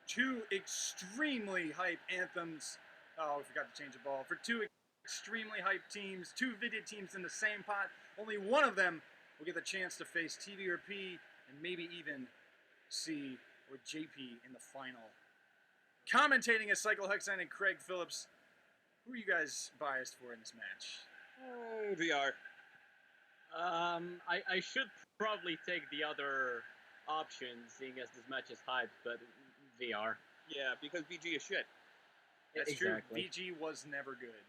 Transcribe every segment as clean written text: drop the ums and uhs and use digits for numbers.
Two extremely hype anthems. Oh, we forgot to change the ball. For two extremely hype teams, two Vidya teams in the same pot. Only one of them will get the chance to face TVRP and maybe even C or JP in the final. Commentating is Cycle Hexine and Craig Phillips. Who are you guys biased for in this match? VR. I should probably take the other option, seeing as this match is hyped, but VR. Yeah, because VG is shit. That's exactly. true. VG was never good.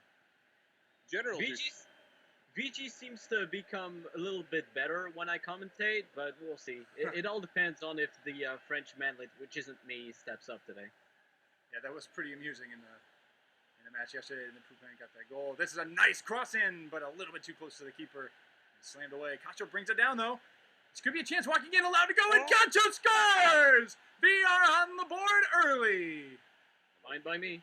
General VG seems to become a little bit better when I commentate, but we'll see. It all depends on if the French manlet, which isn't me, steps up today. Yeah, that was pretty amusing in the match yesterday, and then Poupin got that goal. This is a nice cross in, but a little bit too close to the keeper. Slammed away. Cacho brings it down, though. This could be a chance. Walking in, allowed to go, and Cacho scores! VR on the board early. Fine by me.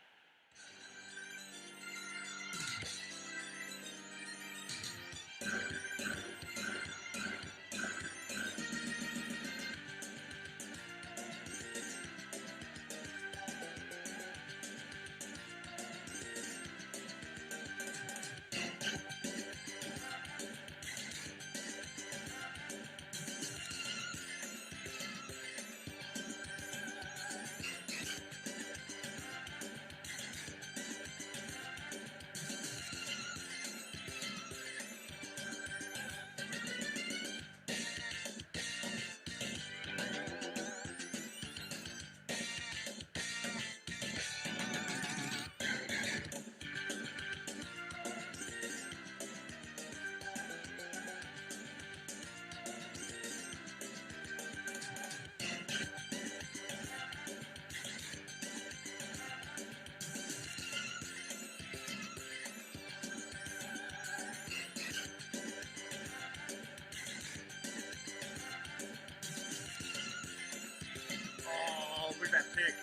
Oh, look at that pick.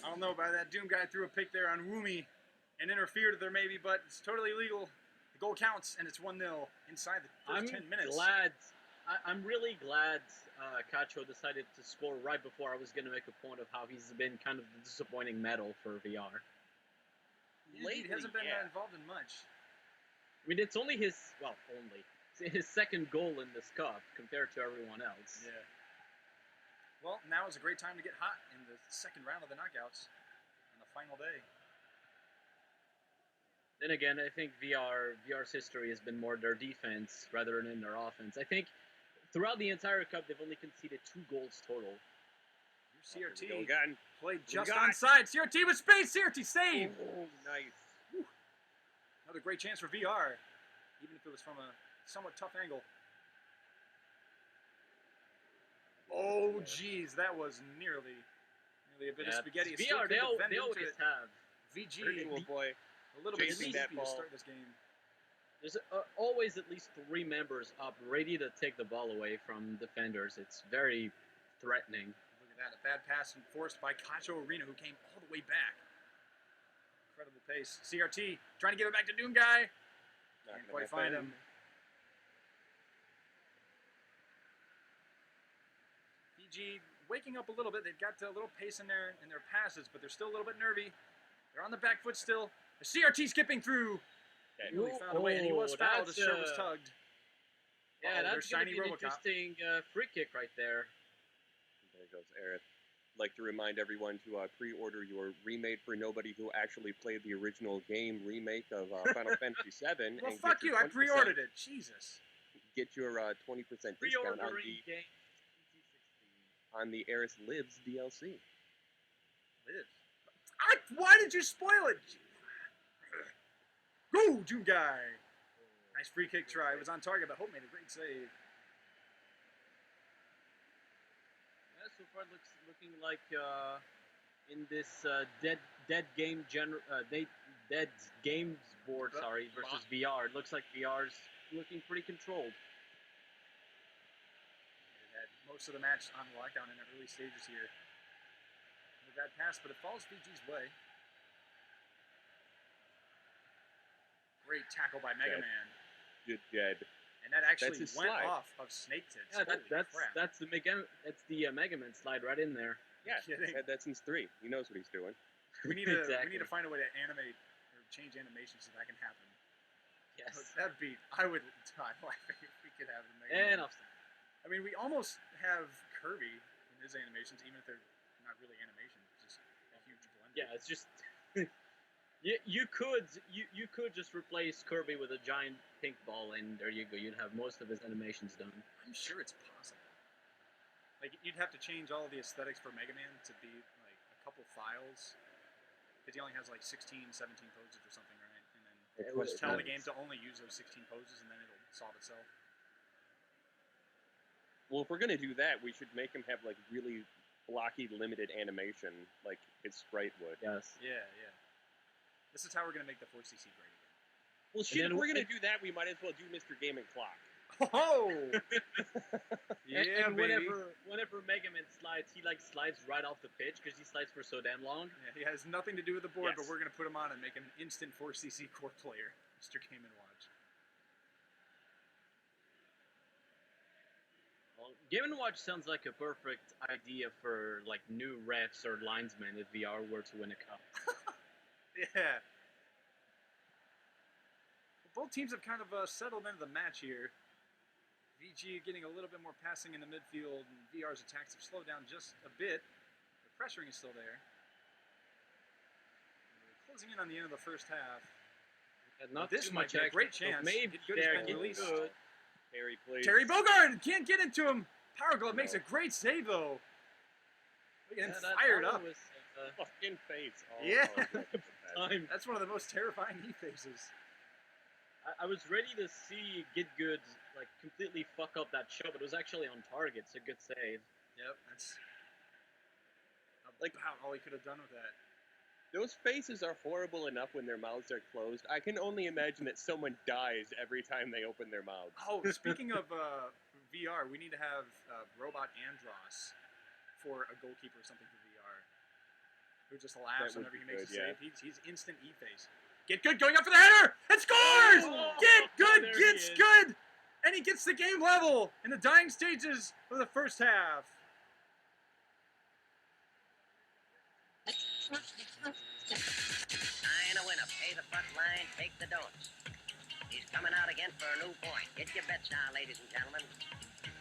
I don't know about that. Doom guy threw a pick there on Woomy and interfered there maybe, but it's totally legal. The goal counts, and it's 1-0 inside the first 10 minutes. I'm really glad Cacho decided to score right before I was going to make a point of how he's been kind of the disappointing medal for VR. Lately, he hasn't been involved in much. I mean, it's only his second goal in this cup compared to everyone else. Yeah. Well, now is a great time to get hot in the second round of the knockouts on the final day. Then again, I think VR's history has been more their defense rather than their offense. I think throughout the entire cup, they've only conceded 2 goals total. CRT played just onside. CRT with space. CRT save. Oh, nice. Whew. Another great chance for VR, even if it was from a somewhat tough angle. Oh, geez, that was nearly a bit of spaghetti. VR, they always have. VG, boy. a little bit sleepy to start this game. There's always at least 3 members up, ready to take the ball away from defenders. It's very threatening. Look at that, a bad pass enforced by Cacho Arena, who came all the way back. Incredible pace. CRT trying to give it back to Doom Guy. Not Can't gonna quite find happen. him. PG waking up a little bit. They've got a little pace in their passes, but they're still a little bit nervy. They're on the back foot still. The CRT skipping through. Okay. Really found a way, and he was fouled. His shirt was tugged. Yeah, Uh-oh, that's there's gonna shiny be an Robocop. interesting free kick right there. There goes Aerith. I'd like to remind everyone to pre-order your Remade for Nobody who actually played the original game remake of Final Fantasy VII. Well, and fuck get your you. I 20% pre-ordered it. Jesus. Get your 20% discount Pre-ordering game 2016. on the Aerith Lives DLC. Live. Why did you spoil it? Go, Doom Guy. Nice free kick try. It was on target, but Hope made a great save. Yeah, so far it looking like in this dead games board, sorry, versus VR. It looks like VR's looking pretty controlled. It had most of the match on lockdown in the early stages here. A bad pass, but it falls VG's way. Great tackle by Mega Dead. Man. Good dead. And that actually his went slide. off of Snake Tits. Yeah, Holy that's crap. the Mega Man slide right in there. Yeah, kidding. had that since 3. He knows what he's doing. We need to Exactly. find a way to animate or change animations so that can happen. Yes. That'd be, I would die laughing if we could have the Mega And Man. offside. I mean, we almost have Kirby in his animations, even if they're not really animation, just a huge blender. Yeah, it's just you could just replace Kirby with a giant pink ball, and there you go. You'd have most of his animations done. I'm sure it's possible. Like, you'd have to change all of the aesthetics for Mega Man to be like a couple files, because he only has like 16, 17 poses or something, right? And then It just was tell the nice. game to only use those 16 poses, and then it'll solve itself. Well, if we're gonna do that, we should make him have like really blocky, limited animation, like his sprite would. Yes. Yeah, yeah. This is how we're gonna make the 4CC great again. Well, shit, then if we're what- gonna do that, we might as well do Mr. Game and Clock. Oh! Yeah, and baby. whenever Mega Man slides, he like slides right off the pitch because he slides for so damn long. Yeah, he has nothing to do with the board, but Yes. we're gonna put him on and make him an instant 4CC core player, Mr. Game and Watch. Well, Game & Watch sounds like a perfect idea for like new refs or linesmen if VR were to win a cup. Yeah. Well, both teams have kind of settled into the match here. VG getting a little bit more passing in the midfield, and VR's attacks have slowed down just a bit. The pressuring is still there. We're closing in on the end of the first half. And not This too might much be a great action, so chance. Maybe Get Good has there, been get released. good. Harry, please. Terry Bogard can't get into him. Power Glove makes a No. great save, though. Look at him Yeah, that fired one up. was, Fucking face. Oh, Yeah. time. That's one of the most terrifying e-faces. I was ready to see Get Good like completely fuck up that shot, but it was actually on target. It's a good save. Yep, that's Like- about all he could have done with that. Those faces are horrible enough when their mouths are closed. I can only imagine that someone dies every time they open their mouths. Oh, speaking of VR, we need to have Robot Andros for a goalkeeper or something for VR. Who just laughs That would whenever he be makes good, a yeah. save. He's instant e-face. Get Good going up for the header! And scores! Oh, Get Good there he gets is. Good! And he gets the game level in the dying stages of the first half. Nine a winner. Pay the front line, take the don'ts. He's coming out again for a new point. Get your bets now, ladies and gentlemen.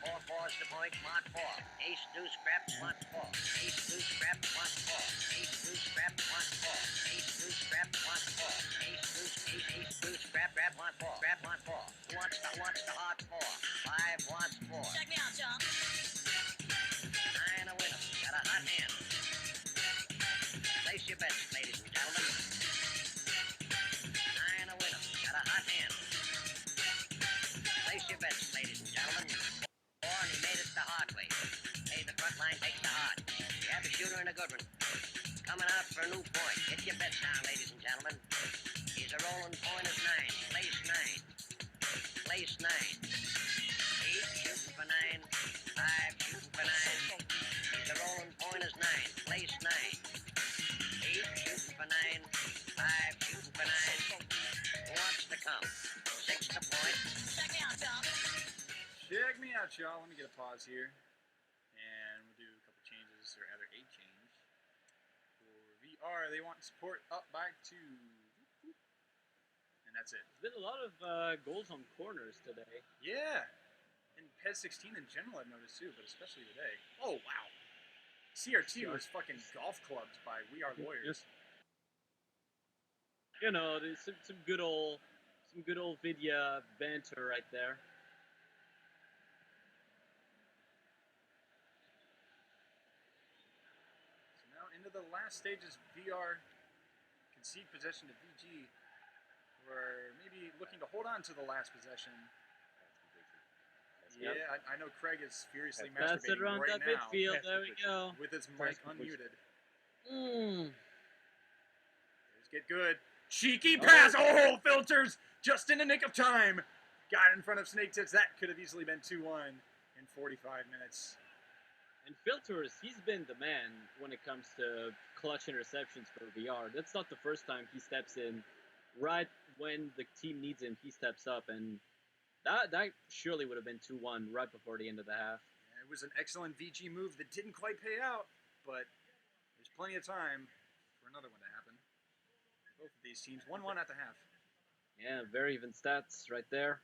4-4's the point, mark 4. Ace, deuce, scrap, mark 4. Ace, deuce, scrap, mark 4. Ace, deuce, scrap, mark 4. Ace, deuce, scrap, mark 4. Ace, deuce, scrap, mark 4. Scrap, mark 4. Who wants the hard 4? 5 wants 4. Check me out, John. 9 a winner. Got a hot hand. Place your bets, ladies and gentlemen. 9 a winner. Got a hot hand. Place your bets, ladies and gentlemen. 4, and he made it the hard way. Hey, the front line takes the hard. You have a shooter and a good one. Coming out for a new point. Get your bets now, ladies and gentlemen. He's a rolling point of 9. Place 9. place 9. 8 shooting for 9. 5 shooting for 9. He's a rolling point is 9. Place 9. 8 shooting for 9. 5 shooting for 9. Who wants to come? 6 to point. Check me out, y'all. Let me get a pause here. And we'll do a couple changes, or rather a change. For VR, they want support up by 2. And that's it. There's been a lot of goals on corners today. Yeah. And PES 16 in general I've noticed too, but especially today. Oh, wow. CRT was fucking golf clubbed by We Are Lawyers. You know, there's some good old video banter right there. So now into the last stages, VR concede possession to VG. We're maybe looking to hold on to the last possession. Yeah, I know Craig is furiously Pass it masturbating around right that now midfield. There we go. with his mic unmuted. Mm. There's get good. Cheeky pass. Oh, filters just in the nick of time. Got in front of Snake Tits. That could have easily been 2-1 in 45 minutes. And Filters, he's been the man when it comes to clutch interceptions for VR. That's not the first time he steps in. Right when the team needs him, he steps up, and that surely would have been 2-1 right before the end of the half. Yeah, it was an excellent VG move that didn't quite pay out, but there's plenty of time for another one to happen. Both of these teams, 1-1 at the half. Yeah, very even stats right there.